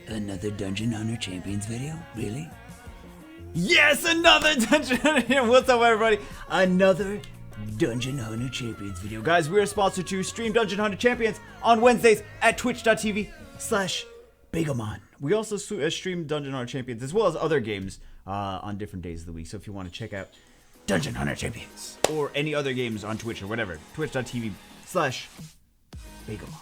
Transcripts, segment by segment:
Another Dungeon Hunter Champions video? Really? Yes, another Dungeon Hunter. What's up, everybody? Another Dungeon Hunter Champions video. Guys, we are sponsored to stream Dungeon Hunter Champions on Wednesdays at twitch.tv/Bagomon. We also stream Dungeon Hunter Champions as well as other games on different days of the week. So if you want to check out Dungeon Hunter Champions or any other games on Twitch or whatever, twitch.tv/Bagomon.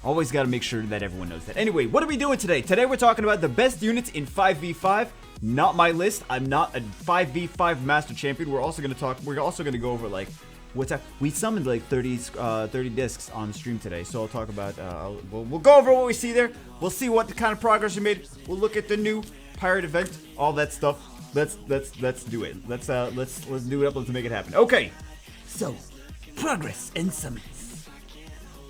Always got to make sure that everyone knows that. Anyway, what are we doing today? Today we're talking about the best units in 5v5. Not my list. I'm not a 5v5 master champion. We're also going to go over like what's up. We summoned like 30 discs on stream today. So I'll talk about we'll go over what we see there. We'll see what kind of progress we made. We'll look at the new pirate event, all that stuff. Let's do it. Let's do it up. Let's make it happen. Okay. So, progress and summons.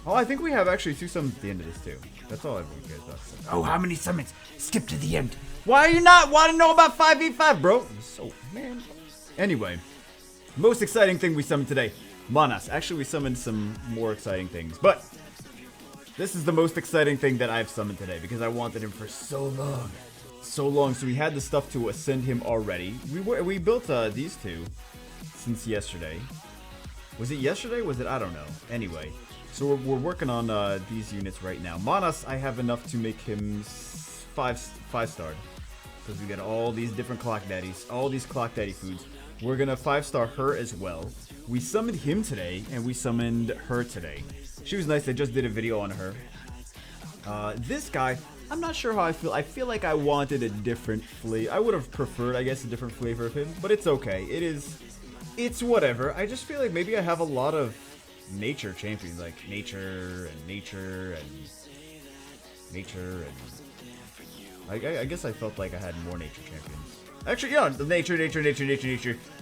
Oh, I think we have actually 2 summons at the end of this too. That's all everyone cares about. Oh, how many summons? Skip to the end. Why are you not want to know about 5v5, bro? So, man. Anyway, most exciting thing we summoned today, Manas. Actually, we summoned some more exciting things, but this is the most exciting thing that I've summoned today because I wanted him for so long. So we had the stuff to ascend him already. We built these two since yesterday. Was it yesterday? Was it? I don't know. Anyway. So we're working on these units right now. Manas, I have enough to make him 5-star. Because we got all these different clock daddies, all these clock daddy foods. We're gonna 5-star her as well. We summoned him today, and we summoned her today. She was nice. I just did a video on her. This guy, I'm not sure how I feel. I feel like I wanted a different flavor. I would have preferred, I guess, a different flavor of him. But it's okay. It's whatever. I just feel like maybe I have a lot of nature champions, like nature. I guess I felt like I had more nature champions. Actually, yeah, the nature.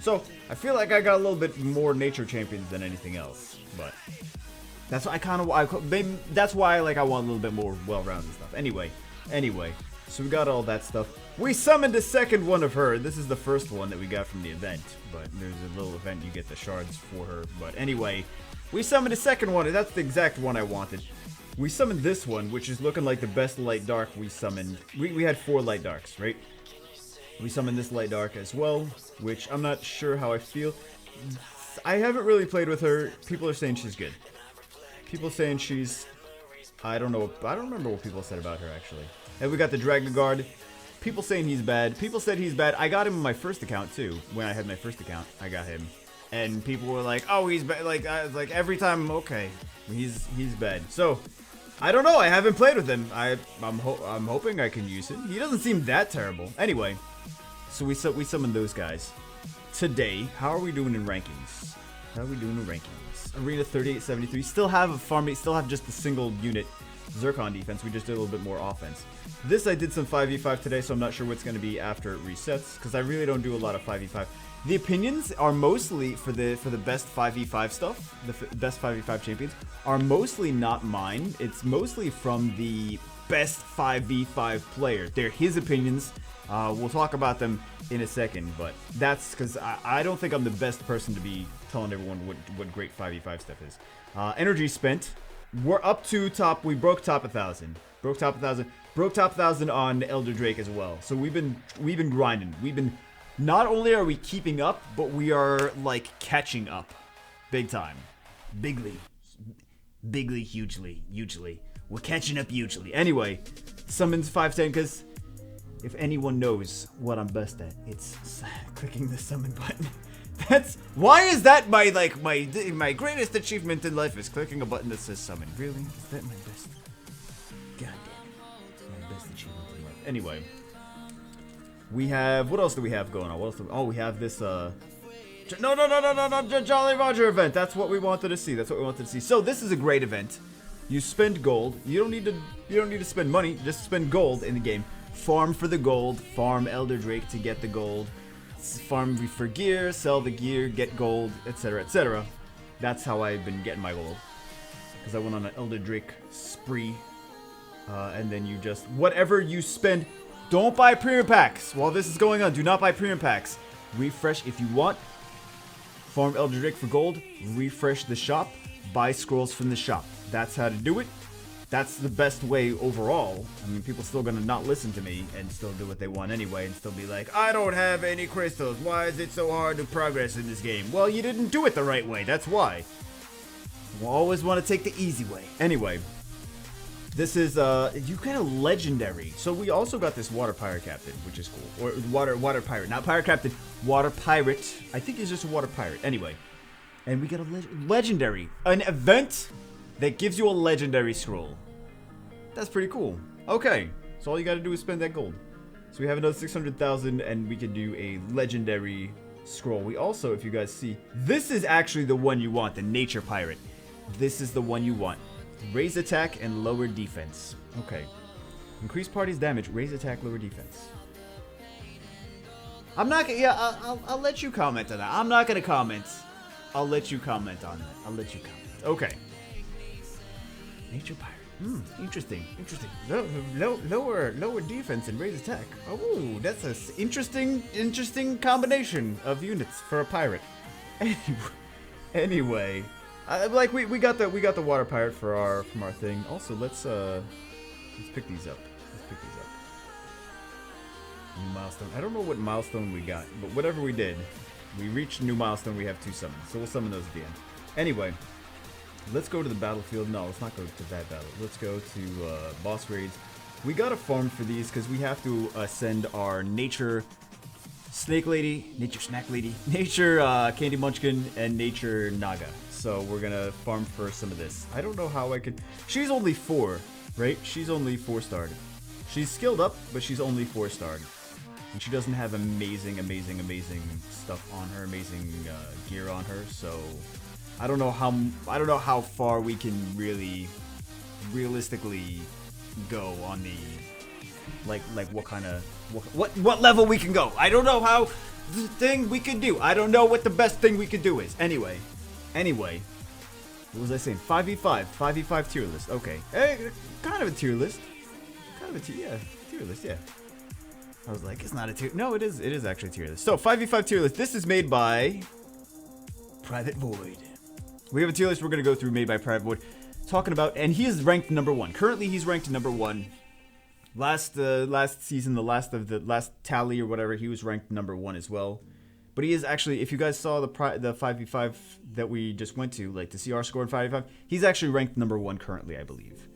So I feel like I got a little bit more nature champions than anything else. But that's why that's why like I want a little bit more well-rounded stuff. Anyway. So we got all that stuff. We summoned a second one of her. This is the first one that we got from the event, but there's a little event you get the shards for her. But anyway. We summoned a second one, and that's the exact one I wanted. We summoned this one, which is looking like the best light dark we summoned. We had 4 light darks, right? We summoned this light dark as well, which I'm not sure how I feel. I haven't really played with her. People are saying she's good. People saying she's... I don't know. I don't remember what people said about her, actually. And we got the Dragon Guard. People saying he's bad. People said he's bad. I got him in my first account, too. When I had my first account, I got him. And people were like, "Oh, he's bad." Like every time, okay, he's bad. So I don't know. I haven't played with him. I'm hoping I can use him. He doesn't seem that terrible. Anyway, so we summoned those guys today. How are we doing in rankings? Arena 3873. Still have just the single unit Zircon defense. We just did a little bit more offense. This I did some 5v5 today, so I'm not sure what's going to be after it resets because I really don't do a lot of 5v5. The opinions are mostly for the best 5v5 stuff. The best 5v5 champions are mostly not mine. It's mostly from the best 5v5 player. They're his opinions. We'll talk about them in a second, but that's because I don't think I'm the best person to be telling everyone what great 5v5 stuff is. Energy spent. We're up to top. We broke top 1,000. Broke top 1,000 on Elder Drake as well. So we've been grinding. Not only are we keeping up, but we are, like, catching up. Big time. Bigly, hugely. We're catching up hugely. Anyway, summons 510, because if anyone knows what I'm best at, it's clicking the summon button. Why is that my greatest achievement in life is clicking a button that says summon? Really? Is that my best? God damn it. My best achievement in life. Anyway. We have, what else do we have going on? We have this, no, Jolly Roger event. That's what we wanted to see. So this is a great event. You spend gold. You don't need to spend money. Just spend gold in the game. Farm for the gold. Farm Elder Drake to get the gold. Farm for gear. Sell the gear. Get gold, etc., etc. That's how I've been getting my gold. Because I went on an Elder Drake spree. And then you just, whatever you spend. Don't buy premium packs. While this is going on, do not buy premium packs. Refresh if you want. Farm Elder Drake for gold. Refresh the shop. Buy scrolls from the shop. That's how to do it. that's the best way overall. I mean, people still gonna not listen to me and still do what they want anyway and still be like, I don't have any crystals. Why is it so hard to progress in this game? Well, you didn't do it the right way. That's why. You always want to take the easy way. Anyway, this is, you get a legendary. So we also got this water pirate captain, which is cool. Or water pirate. Not pirate captain, water pirate. I think he's just a water pirate. Anyway. And we get a legendary. An event that gives you a legendary scroll. That's pretty cool. Okay. So all you gotta do is spend that gold. So we have another 600,000 and we can do a legendary scroll. We also, if you guys see, this is actually the one you want, the nature pirate. This is the one you want. Raise attack and lower defense. Okay. Increase party's damage, raise attack, lower defense. I'm not gonna, yeah, I'll let you comment on that. I'm not gonna comment. I'll let you comment on that. I'll let you comment. Okay. Nature pirate. Interesting. Interesting. Lower defense and raise attack. Oh, that's an interesting combination of units for a pirate. Anyway, like we got the water pirate from our thing. Also, let's pick these up. New milestone. I don't know what milestone we got, but whatever we did, we reached a new milestone. We have 2 summons, so we'll summon those at the end. Anyway, let's go to the battlefield. No, let's not go to that battle. Let's go to boss raids. We gotta farm for these because we have to ascend our nature snake lady, nature snack lady, nature candy munchkin, and nature naga. So we're gonna farm for some of this. I don't know how I could. She's only 4, right? She's only 4-starred. She's skilled up, but she's only 4-starred. And she doesn't have amazing stuff on her, amazing gear on her. So I don't know how far we can realistically go on the like what level we can go. I don't know how the thing we can do. I don't know what the best thing we could do is. Anyway, what was I saying? 5v5 tier list. Okay, hey, kind of a tier list. Tier list, yeah. I was like, it's not a tier. No, it is actually a tier list. So 5v5 tier list. This is made by Private Void. We have a tier list we're gonna go through made by Private Void. Talking about, and he is ranked number 1. Currently, he's ranked number 1. Last season, the last tally or whatever, he was ranked number 1 as well. But he is actually, if you guys saw the 5v5 that we just went to, like the CR score in 5v5, he's actually ranked number 1 currently, I believe.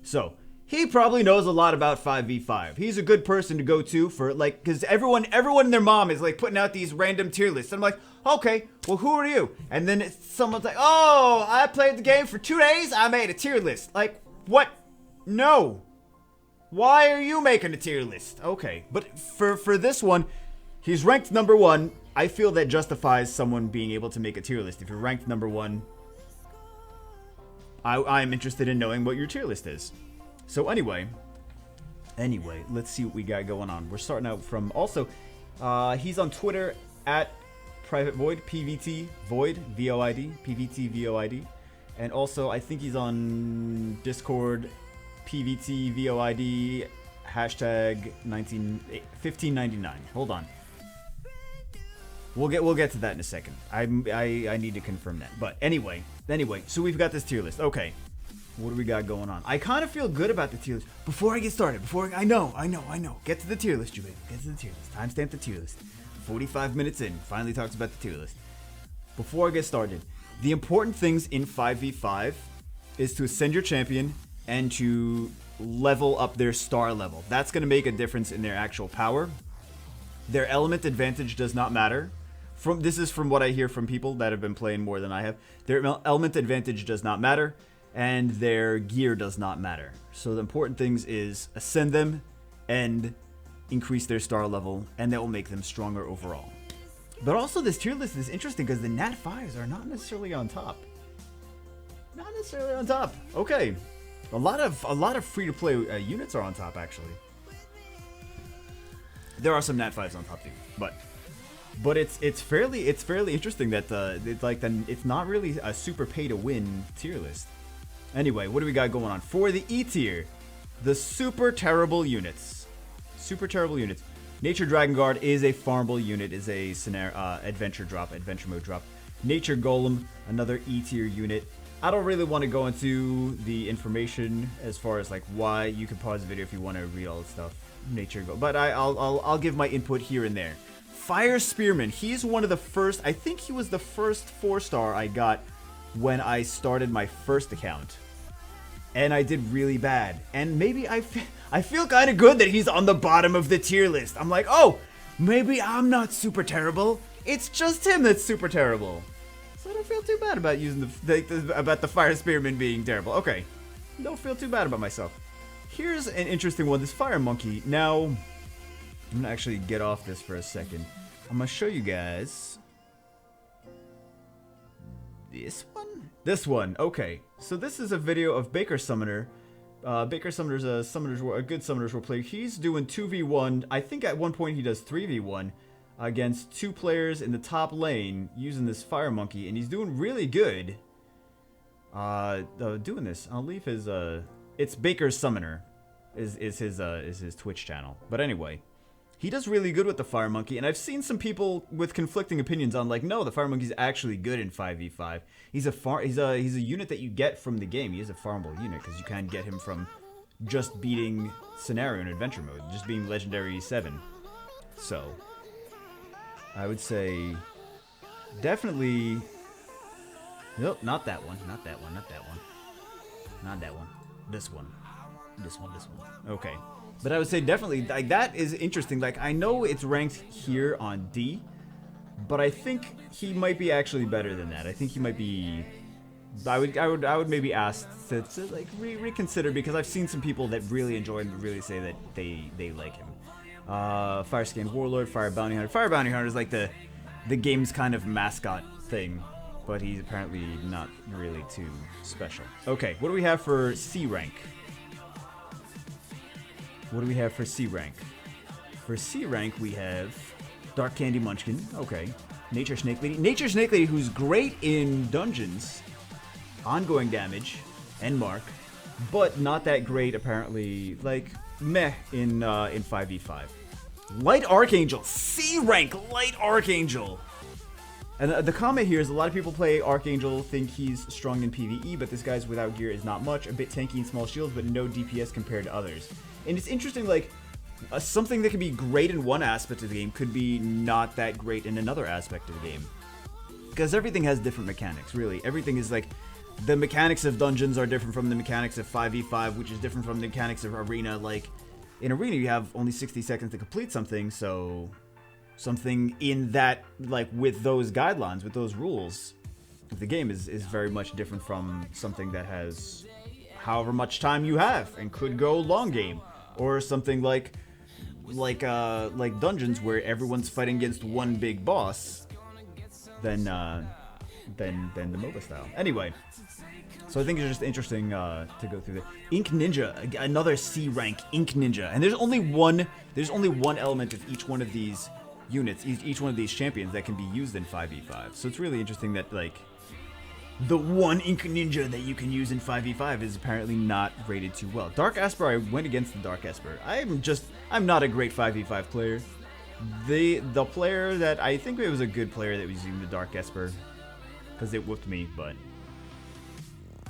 So he probably knows a lot about 5v5. He's a good person to go to for, like, because everyone and their mom is like putting out these random tier lists. And I'm like, okay, well, who are you? And then someone's like, oh, I played the game for 2 days. I made a tier list. Like, what? No. Why are you making a tier list? Okay, but for this one, he's ranked number 1. I feel that justifies someone being able to make a tier list. If you're ranked number 1, I'm interested in knowing what your tier list is. So anyway, let's see what we got going on. We're starting out from, also, he's on Twitter at Private Void, PVT Void, VOID, PVT VOID. And also, I think he's on Discord, PVT VOID, hashtag 1599. Hold on. We'll get to that in a second. I need to confirm that. But anyway, so we've got this tier list. Okay. What do we got going on? I kind of feel good about the tier list. Before I get started, I know. Get to the tier list, Julian. Get to the tier list. Timestamp the tier list. 45 minutes in, finally talks about the tier list. Before I get started, the important things in 5v5 is to ascend your champion and to level up their star level. That's going to make a difference in their actual power. Their element advantage does not matter. This is from what I hear from people that have been playing more than I have. Their element advantage does not matter. And their gear does not matter. So the important things is ascend them and increase their star level, and that will make them stronger overall. But also this tier list is interesting because the Nat 5s are not necessarily on top. Okay. A lot of free-to-play units are on top, actually. There are some Nat 5s on top too, but it's fairly interesting that it's not really a super pay-to-win tier list. Anyway, what do we got going on? For the E tier, the super terrible units. Nature Dragon Guard is a farmable unit, is a adventure mode drop. Nature Golem, another E tier unit. I don't really want to go into the information as far as like why. You can pause the video if you want to read all the stuff. Nature go, but I'll give my input here and there. Fire Spearmen. He's one of the first. I think he was the first 4-star I got when I started my first account, and I did really bad. And maybe I feel kind of good that he's on the bottom of the tier list. I'm like, oh, maybe I'm not super terrible. It's just him that's super terrible. So I don't feel too bad about using about the Fire Spearman being terrible. Okay, don't feel too bad about myself. Here's an interesting one. This Fire Monkey. Now, I'm gonna actually get off this for a second. I'm gonna show you guys this one. This one. Okay, so this is a video of Baker Summoner. Baker Summoner's a good Summoner's role player. He's doing 2v1. I think at one point he does 3v1. Against 2 players in the top lane using this Fire Monkey, and he's doing really good. Doing this. I'll leave his it's Baker's Summoner is his Twitch channel. But anyway, he does really good with the Fire Monkey, and I've seen some people with conflicting opinions on like, no, the Fire Monkey's actually good in 5v5. He's a unit that you get from the game. He is a farmable unit because you can get him from just beating scenario in adventure mode, just being legendary 7. So I would say definitely. Nope, not that one. Not that one. Not that one. Not that one. This one. This one. This one. Okay. But I would say definitely, like, that is interesting. Like, I know it's ranked here on D, but I think he might be actually better than that. I think he might be. I would maybe ask to like reconsider, because I've seen some people that really enjoy him, really say that they like him. Fire Scan Warlord, Fire Bounty Hunter. Fire Bounty Hunter is like the game's kind of mascot thing, but he's apparently not really too special. Okay, what do we have for C rank? What do we have for C rank? For C rank, we have Dark Candy Munchkin. Okay. Nature Snake Lady. Nature Snake Lady, who's great in dungeons, ongoing damage, and mark, but not that great apparently. Like, meh in 5v5. Light Archangel, C rank Light Archangel. And the comment here is a lot of people play Archangel, think he's strong in PvE, but this guy's without gear is not much, a bit tanky and small shields, but no DPS compared to others. And it's interesting, like, something that can be great in one aspect of the game could be not that great in another aspect of the game. Because everything has different mechanics, really. Everything is like, the mechanics of dungeons are different from the mechanics of 5v5, which is different from the mechanics of arena. Like, in arena you have only 60 seconds to complete something, so something in that, like, with those guidelines, with those rules, the game is very much different from something that has however much time you have and could go long game, or something like dungeons where everyone's fighting against one big boss. Then the MOBA style. Anyway, so I think it's just interesting to go through that. Ink Ninja, another C rank Ink Ninja, and there's only one element of each one of these units, each one of these champions that can be used in 5v5. So it's really interesting that, like, the one Ink Ninja that you can use in 5v5 is apparently not rated too well. Dark Asper, I went against the Dark Asper. I'm not a great 5v5 player. The player that I think it was a good player that was using the Dark Esper, because it whooped me, but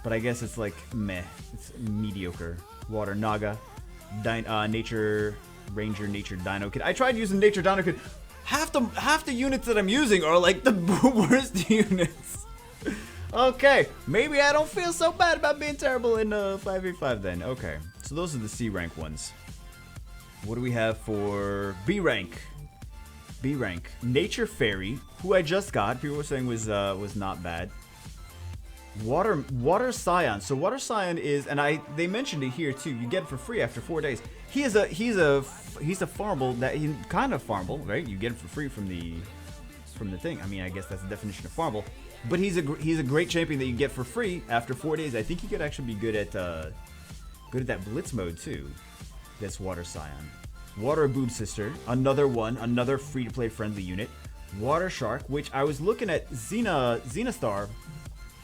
I guess it's like meh, it's mediocre. Water Naga, Nature Ranger, Nature Dino Kid. I tried using Nature Dino Kid. Half the units that I'm using are like the worst units. Okay, maybe I don't feel so bad about being terrible in 5v5 then. Okay, so those are the C rank ones. What do we have for B rank? B rank, Nature Fairy, who I just got. People were saying was not bad. Water Scion. So Water Scion is, and they mentioned it here too. You get it for free after 4 days. He's a farmable that he kind of farmable, right? You get it for free from the thing. I mean, I guess that's the definition of farmable. But he's a great champion that you get for free after 4 days. I think he could actually be good at that blitz mode too. This Water Scion. Water Boob Sister, another free-to-play friendly unit. Water Shark, which I was looking at, Xenastar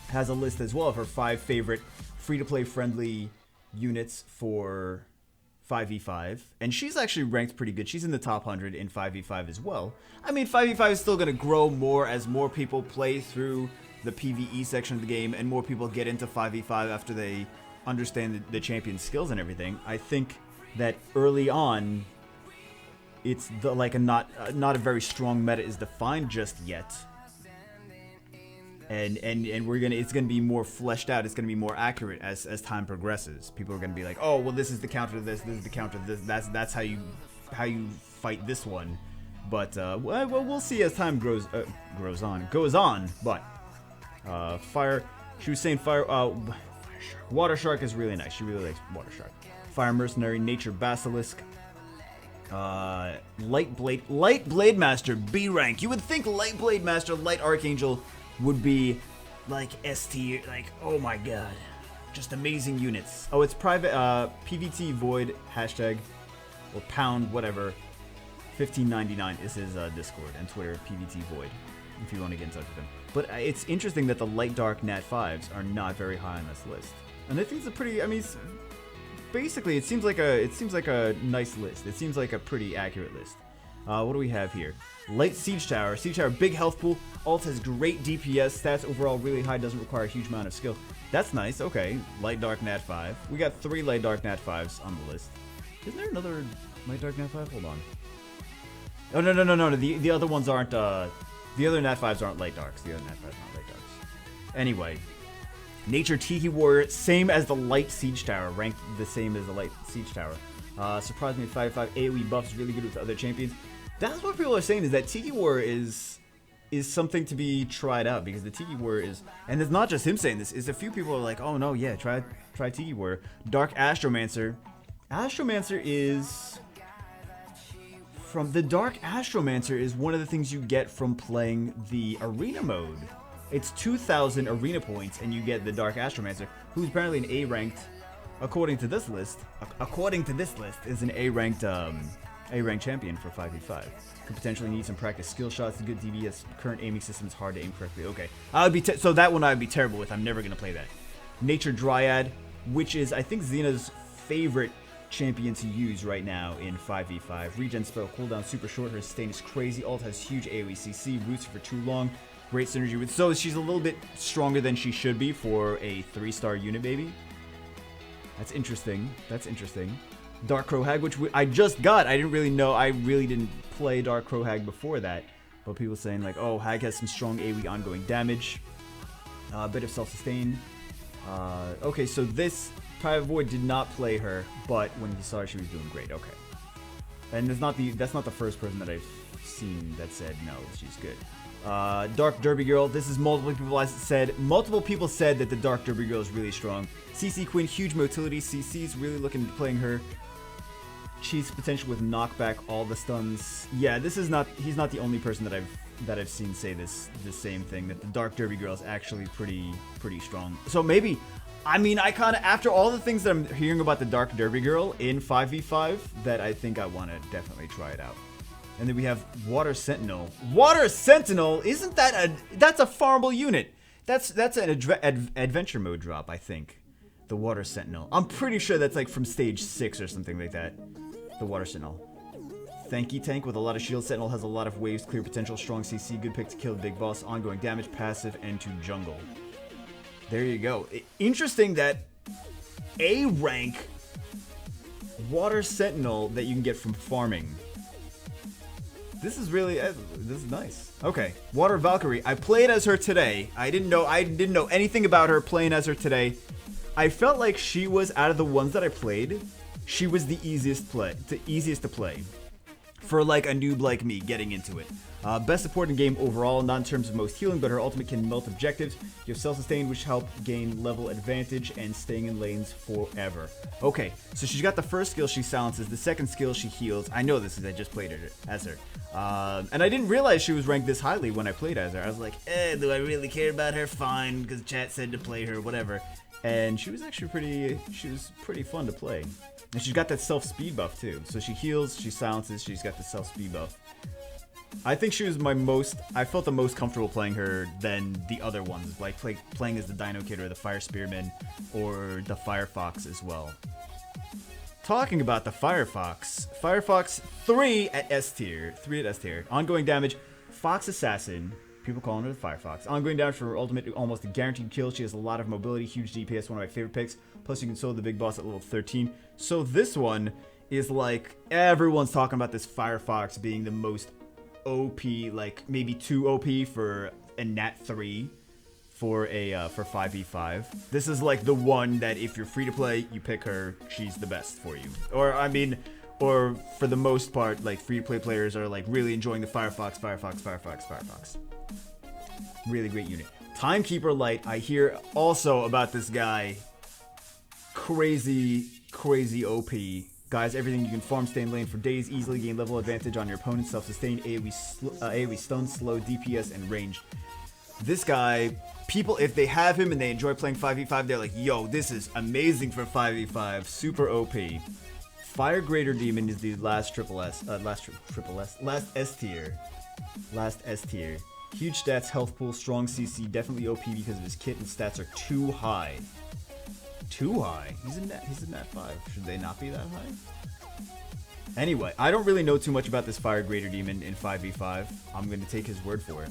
has a list as well of her 5 favorite free-to-play friendly units for 5v5, and she's actually ranked pretty good. She's in the top 100 in 5v5 as well. I mean, 5v5 is still going to grow more as more people play through the PvE section of the game and more people get into 5v5 after they understand the champion's skills and everything, I think that early on, it's like not a very strong meta is defined just yet. And it's gonna be more fleshed out. It's gonna be more accurate as time progresses. People are gonna be like, oh well, this is the counter to this. This is the counter to this. That's how you fight this one. But well, we'll see as time goes on. But fire. She was saying fire. Water shark is really nice. She really likes water shark. Fire mercenary, nature basilisk. Light blade master B rank. You would think light blade master, light archangel would be like S tier, like oh my god, just amazing units. Oh, it's private PVT void hashtag or pound whatever 1599 is his Discord and Twitter, PVT void, if you want to get in touch with him. But it's interesting that the light dark nat 5s are not very high on this list, and I think it's a pretty. I mean, basically it seems like a nice list. It seems like a pretty accurate list. What do we have here? Light Siege Tower. Siege Tower, big health pool. Ult has great DPS. Stats overall really high. Doesn't require a huge amount of skill. That's nice. Okay. Light Dark Nat 5. We got 3 Light Dark Nat 5s on the list. Isn't there another Light Dark Nat 5? Hold on. Oh, no. The other ones aren't, the other Nat 5s aren't Light Darks. The other Nat 5s aren't Light Darks. Anyway. Nature Tiki Warrior. Same as the Light Siege Tower. Ranked the same as the Light Siege Tower. Surprised me 5/5 AoE buffs. Really good with other champions. That's what people are saying, is that Tiki Warrior is something to be tried out, because the Tiki Warrior is, and it's not just him saying this, is a few people are like, oh no, yeah, try Tiki Warrior. Dark Astromancer. Astromancer is from the Dark Astromancer is one of the things you get from playing the arena mode. It's 2,000 arena points, and you get the Dark Astromancer, who's apparently an A ranked, according to this list, is an A ranked champion for 5v5. Could potentially need some practice skill shots. Good DBS. Current aiming system is hard to aim correctly. Okay, I would be so that one I would be terrible with. I'm never gonna play that. Nature Dryad, which is I think Xena's favorite champion to use right now in 5v5. Regen spell cooldown super short. Her sustain is crazy. Ult has huge AoE CC. Roots for too long. Great synergy with. So she's a little bit stronger than she should be for a 3-star unit, maybe. That's interesting. That's interesting. Dark Crow Hag, which I just got. I didn't really know. I really didn't play Dark Crow Hag before that. But people saying like, oh, Hag has some strong AoE ongoing damage. A bit of self-sustain. Okay, so this Private Void did not play her, but when he saw her, she was doing great. Okay. And that's not the first person that I've seen that said no, she's good. Dark Derby Girl. This is multiple people said that the Dark Derby Girl is really strong. CC Queen, huge motility. CC's really looking at playing her. Cheese potential with knockback, all the stuns. Yeah, he's not the only person that I've seen say the same thing, that the Dark Derby Girl is actually pretty strong. So maybe, I mean, I kind of, after all the things that I'm hearing about the Dark Derby Girl in 5v5, that I think I want to definitely try it out. And then we have Water Sentinel. Water Sentinel, isn't that that's a farmable unit? That's an adventure mode drop, I think. The Water Sentinel. I'm pretty sure that's like from stage 6 or something like that. The Water Sentinel. Thanky tank with a lot of shield. Sentinel has a lot of waves, clear potential, strong CC, good pick to kill the big boss, ongoing damage, passive, and to jungle. There you go. Interesting that A rank Water Sentinel that you can get from farming. This is really, this is nice. Okay, Water Valkyrie. I played as her today. I didn't know anything about her. Playing as her today, I felt like she was, out of the ones that I played, she was the easiest to play for like a noob like me getting into it. Best support in game overall, not in terms of most healing, but her ultimate can melt objectives. You have self-sustain, which help gain level advantage and staying in lanes forever. Okay, so she's got the first skill, she silences. The second skill, she heals. I know this because I just played her as her. And I didn't realize she was ranked this highly when I played as her. I was like, do I really care about her? Fine, because chat said to play her, whatever. And she was actually pretty fun to play. And she's got that self-speed buff too. So she heals, she silences, she's got the self-speed buff. I think she was I felt the most comfortable playing her than the other ones, like playing as the Dino Kid or the Fire Spearmen or the Firefox as well. Talking about the Firefox 3 at S tier. Ongoing damage, Fox Assassin, People calling her the Firefox. Ongoing damage for her ultimate, almost a guaranteed kill. She has a lot of mobility, huge DPS, one of my favorite picks. Plus, you can solo the big boss at level 13. So this one is like, everyone's talking about this Firefox being the most OP, like maybe too OP for a Nat 3 for a for 5v5. This is like the one that if you're free to play, you pick her. She's the best for you. Or I mean, or for the most part, like free to play players are like really enjoying the Firefox. Really great unit. Timekeeper Light. I hear also about this guy. Crazy OP. Guys, everything you can farm, stay in lane for days, easily gain level advantage on your opponent, self-sustain, AoE stun, slow, DPS, and range. This guy, people, if they have him and they enjoy playing 5v5, they're like, yo, this is amazing for 5v5, super OP. Fire Greater Demon is the last S tier. Last S tier. Huge stats, health pool, strong CC, definitely OP because of his kit and stats are too high. Too high? He's a nat 5. Should they not be that high? Anyway, I don't really know too much about this Fire Greater Demon in 5v5. I'm going to take his word for it.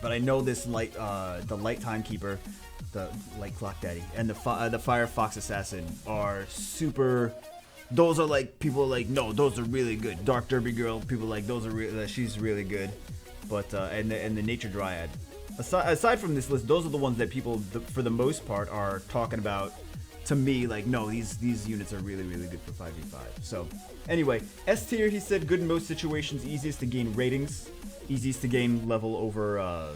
But I know this light, the Light Timekeeper, the Light Clock Daddy, and the Firefox Assassin are super. Those are like, people are like, no, those are really good. Dark Derby Girl, people are like, those are she's really good. But and the Nature Dryad. Aside from this list, those are the ones that people, for the most part, are talking about. To me, like, no, these units are really good for 5v5. So, anyway, S tier, he said, good in most situations, easiest to gain ratings, easiest to gain level over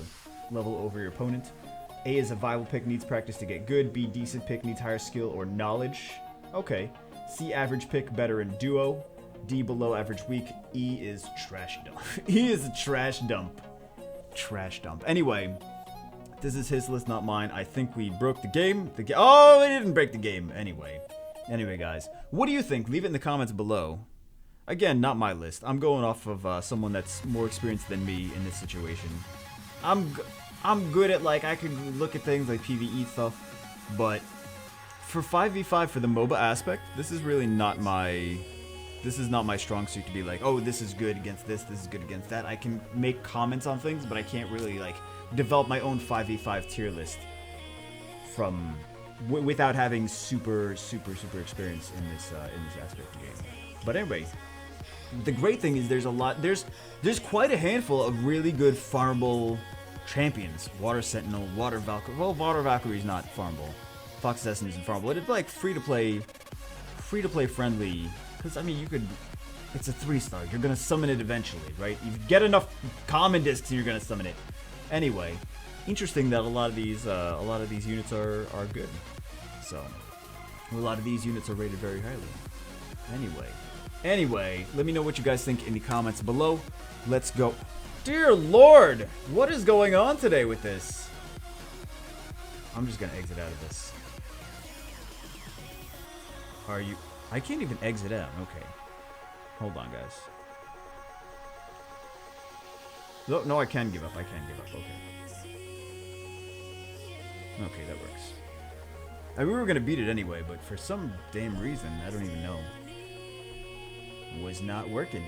your opponent. A is a viable pick, needs practice to get good. B, decent pick, needs higher skill or knowledge. Okay. C, average pick, better in duo. D, below average weak. E is trash dump. E is a trash dump. Trash dump. Anyway, this is his list, not mine. I think we broke the game. Oh, we didn't break the game. Anyway, guys, what do you think? Leave it in the comments below. Again, not my list. I'm going off of someone that's more experienced than me in this situation. I'm good at, like, I can look at things like PvE stuff, but for 5v5 for the MOBA aspect, this is really not my. This is not my strong suit to be like, oh, this is good against this is good against that. I can make comments on things, but I can't really, like, develop my own 5v5 tier list from without having super experience in this aspect of the game. But anyway, the great thing is there's quite a handful of really good farmable champions. Water Sentinel, Water Valkyrie. Well, Water Valkyrie is not farmable. Fox Assassin isn't farmable. It's like free to play friendly. Because, I mean, it's a 3-star. You're going to summon it eventually, right? You get enough common discs and you're going to summon it. Anyway, interesting that a lot of these units are good. So, a lot of these units are rated very highly. Anyway, let me know what you guys think in the comments below. Let's go. Dear Lord, what is going on today with this? I'm just going to exit out of this. Are you... I can't even exit out. Okay. Hold on, guys. No, I can give up. Okay. Okay, that works. I mean, we were going to beat it anyway, but for some damn reason, I don't even know. It was not working.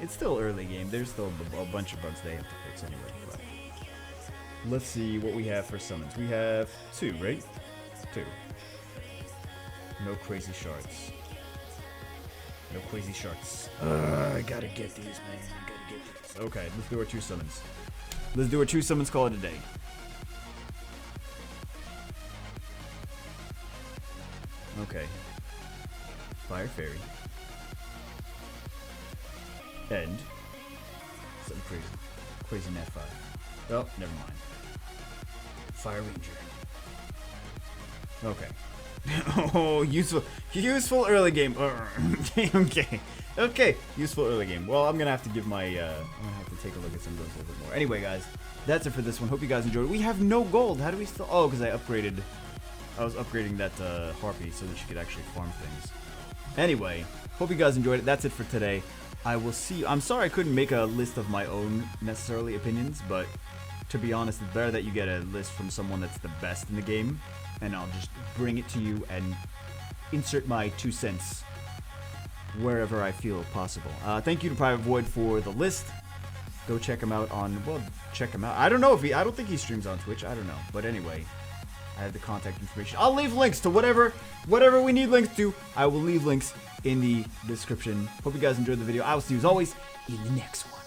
It's still early game. There's still a bunch of bugs they have to fix anyway. But let's see what we have for summons. We have 2, right? 2. No crazy shards. No crazy shards. I gotta get these, man. I gotta get these. Okay, let's do our 2 summons. Let's do our 2 summons, call it a day. Okay. Fire Fairy. And something crazy. Crazy Nat 5. Oh, never mind. Fire Ranger. Okay. Oh, useful early game. Okay, useful early game. Well, I'm gonna have to give my, I'm gonna have to take a look at some of those a little bit more. Anyway, guys, that's it for this one. Hope you guys enjoyed it. We have no gold. How do we still? Oh, because I was upgrading that Harpy so that she could actually farm things. Anyway, hope you guys enjoyed it. That's it for today. I will see you. I'm sorry I couldn't make a list of my own necessarily opinions, but to be honest, it's better that you get a list from someone that's the best in the game. And I'll just bring it to you and insert my 2 cents wherever I feel possible. Thank you to Private Void for the list. Go check him out on, well, check him out. I don't know if I don't think he streams on Twitch. I don't know. But anyway, I have the contact information. I'll leave links to whatever we need links to. I will leave links in the description. Hope you guys enjoyed the video. I will see you as always in the next one.